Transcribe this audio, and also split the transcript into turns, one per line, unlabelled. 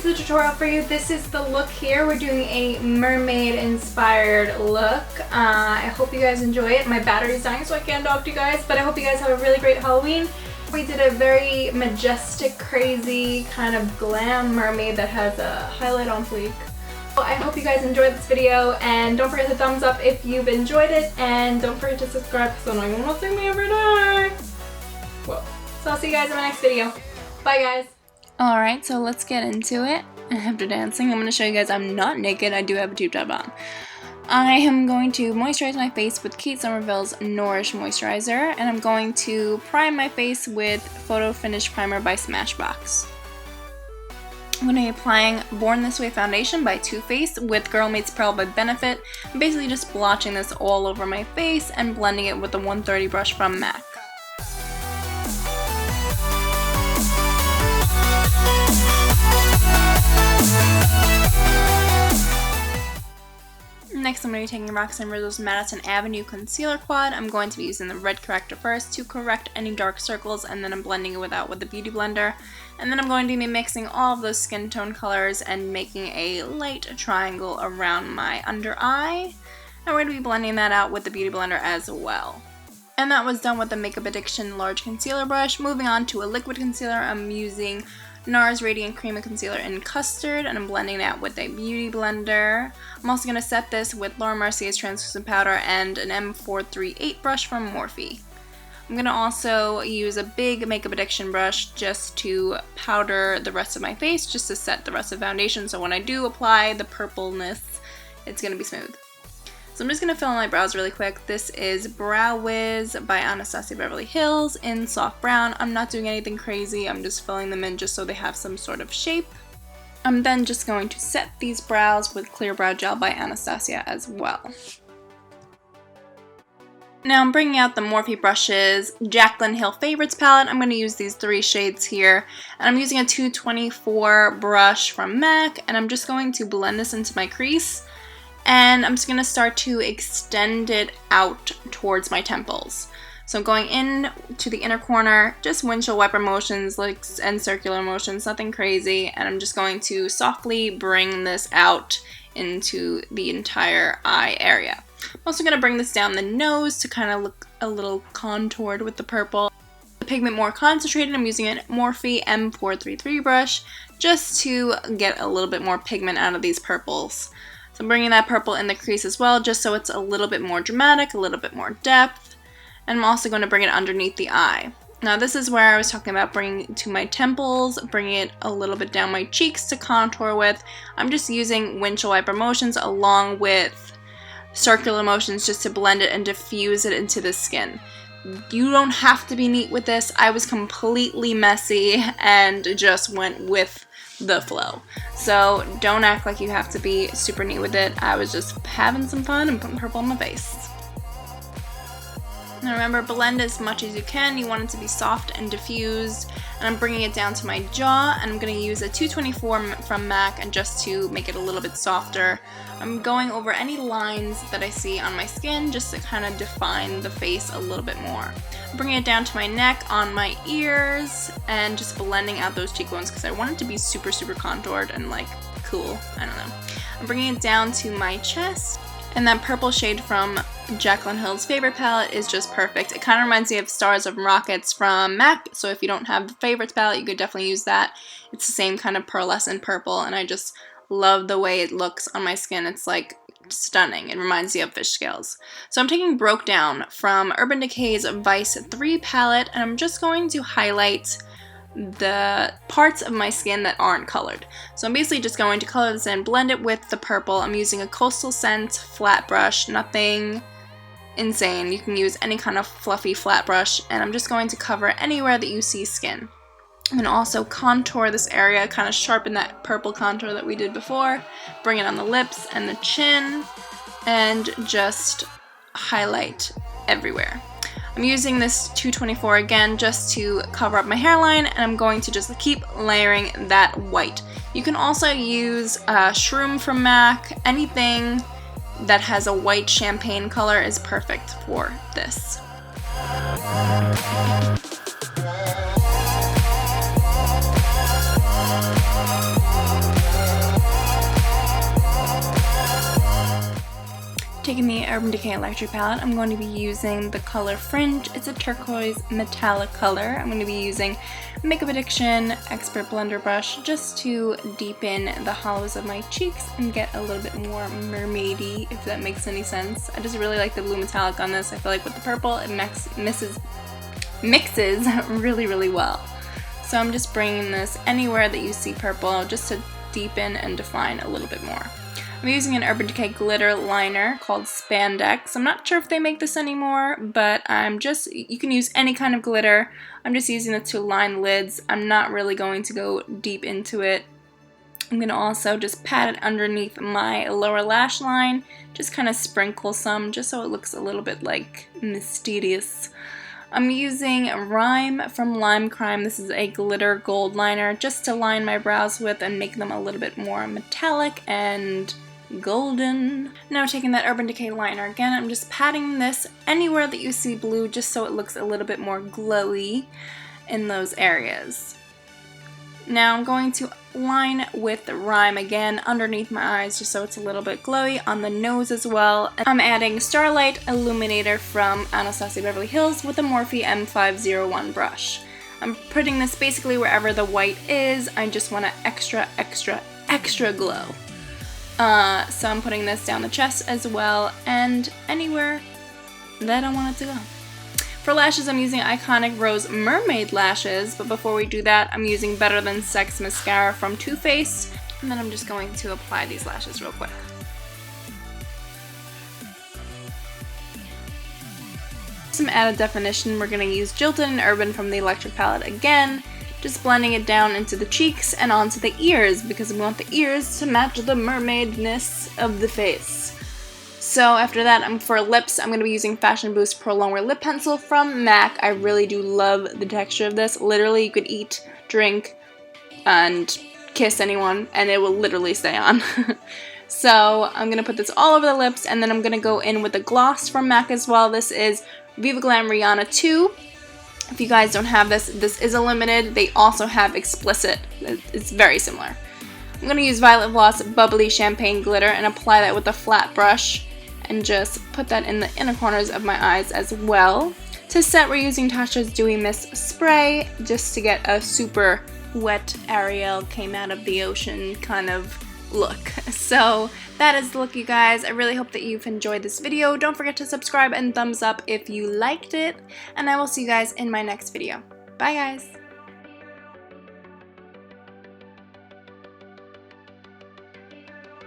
the tutorial for you. This is the look here. We're doing a mermaid inspired look. I hope you guys enjoy it. My battery's dying so I can't talk to you guys, but I hope you guys have a really great Halloween. We did a very majestic, crazy kind of glam mermaid that has a highlight on fleek. So I hope you guys enjoyed this video, and don't forget to thumbs up if you've enjoyed it, and don't forget to subscribe because I know you want to see me every day. Whoa. So I'll see you guys in my next video. Bye guys.
Alright, so let's get into it. After dancing, I'm going to show you guys I'm not naked. I do have a tube top on. I am going to moisturize my face with Kate Somerville's Nourish Moisturizer, and I'm going to prime my face with Photo Finish Primer by Smashbox. I'm going to be applying Born This Way foundation by Too Faced with Girl Meets Pearl by Benefit. I'm basically just blotching this all over my face and blending it with the 130 brush from MAC. Next, I'm going to be taking Roxanne Rizzo's Madison Avenue Concealer Quad. I'm going to be using the red corrector first to correct any dark circles, and then I'm blending it out with the Beauty Blender. And then I'm going to be mixing all of those skin tone colors and making a light triangle around my under eye. And we're going to be blending that out with the Beauty Blender as well. And that was done with the Makeup Addiction Large Concealer Brush. Moving on to a liquid concealer, I'm using NARS Radiant Cream Concealer in Custard, and I'm blending that with a Beauty Blender. I'm also going to set this with Laura Mercier's Translucent Powder and an M438 brush from Morphe. I'm going to also use a big Makeup Addiction brush just to powder the rest of my face, just to set the rest of the foundation, so when I do apply the purpleness, it's going to be smooth. So I'm just going to fill in my brows really quick. This is Brow Wiz by Anastasia Beverly Hills in Soft Brown. I'm not doing anything crazy. I'm just filling them in just so they have some sort of shape. I'm then just going to set these brows with Clear Brow Gel by Anastasia as well. Now I'm bringing out the Morphe brushes, Jaclyn Hill Favorites palette. I'm going to use these 3 shades here. And I'm using a 224 brush from MAC, and I'm just going to blend this into my crease. And I'm just going to start to extend it out towards my temples. So I'm going in to the inner corner, just windshield wiper motions and circular motions, nothing crazy. And I'm just going to softly bring this out into the entire eye area. I'm also going to bring this down the nose to kind of look a little contoured with the purple. The pigment more concentrated, I'm using a Morphe M433 brush just to get a little bit more pigment out of these purples. So I'm bringing that purple in the crease as well, just so it's a little bit more dramatic, a little bit more depth. And I'm also going to bring it underneath the eye. Now this is where I was talking about bringing it to my temples, bringing it a little bit down my cheeks to contour with. I'm just using windshield wiper motions along with circular motions just to blend it and diffuse it into the skin. You don't have to be neat with this. I was completely messy and just went with the flow. So don't act like you have to be super neat with it. I was just having some fun and putting purple on my face. Now remember, blend as much as you can. You want it to be soft and diffused. And I'm bringing it down to my jaw, and I'm going to use a 224 from MAC and just to make it a little bit softer. I'm going over any lines that I see on my skin just to kind of define the face a little bit more. I'm bringing it down to my neck, on my ears, and just blending out those cheekbones because I want it to be super, super contoured and like cool. I don't know. I'm bringing it down to my chest. And that purple shade from Jaclyn Hill's Favorite palette is just perfect. It kind of reminds me of Stars and Rockets from MAC, so if you don't have the Favorites palette, you could definitely use that. It's the same kind of pearlescent purple, and I just love the way it looks on my skin. It's like stunning. It reminds me of fish scales. So I'm taking Broke Down from Urban Decay's Vice 3 palette, and I'm just going to highlight the parts of my skin that aren't colored. So I'm basically just going to color this in, blend it with the purple. I'm using a Coastal Scent flat brush, nothing insane. You can use any kind of fluffy flat brush, and I'm just going to cover anywhere that you see skin. I'm going to also contour this area, kind of sharpen that purple contour that we did before, bring it on the lips and the chin, and just highlight everywhere. I'm using this 224 again just to cover up my hairline, and I'm going to just keep layering that white. You can also use Shroom from MAC. Anything that has a white champagne color is perfect for this. Taking the Urban Decay Electric palette, I'm going to be using the color Fringe. It's a turquoise metallic color. I'm going to be using Makeup Addiction Expert Blender Brush just to deepen the hollows of my cheeks and get a little bit more mermaidy, if that makes any sense. I just really like the blue metallic on this. I feel like with the purple it mixes really well. So I'm just bringing this anywhere that you see purple just to deepen and define a little bit more. I'm using an Urban Decay glitter liner called Spandex. I'm not sure if they make this anymore, but you can use any kind of glitter. I'm just using it to line lids. I'm not really going to go deep into it. I'm going to also just pat it underneath my lower lash line, just kind of sprinkle some, just so it looks a little bit like mysterious. I'm using Rime from LimeCrime. This is a glitter gold liner just to line my brows with and make them a little bit more metallic and golden. Now taking that Urban Decay liner again, I'm just patting this anywhere that you see blue just so it looks a little bit more glowy in those areas. Now I'm going to line with the Rime again underneath my eyes just so it's a little bit glowy on the nose as well. I'm adding Starlight Illuminator from Anastasia Beverly Hills with a Morphe M501 brush. I'm putting this basically wherever the white is. I just want an extra glow. So I'm putting this down the chest as well and anywhere that I want it to go. For lashes, I'm using Iconic Rose Mermaid lashes, but before we do that, I'm using Better Than Sex Mascara from Too Faced, and then I'm just going to apply these lashes real quick. Some added definition, we're going to use Jilted and Urban from the Electric palette again, just blending it down into the cheeks and onto the ears because we want the ears to match the mermaidness of the face. So after that, for lips, I'm going to be using Fashion Boost Pro Longwear Lip Pencil from MAC. I really do love the texture of this. Literally, you could eat, drink, and kiss anyone, and it will literally stay on. So I'm going to put this all over the lips, and then I'm going to go in with the gloss from MAC as well. This is Viva Glam Rihanna 2. If you guys don't have this, this is a limited. They also have explicit. It's very similar. I'm going to use Violet Voss Bubbly Champagne Glitter and apply that with a flat brush and just put that in the inner corners of my eyes as well. To set, we're using Tatcha's Dewy Mist Spray just to get a super wet Ariel came out of the ocean kind of look. So that is the look, you guys. I really hope that you've enjoyed this video. Don't forget to subscribe and thumbs up if you liked it, and I will see you guys in my next video. Bye guys!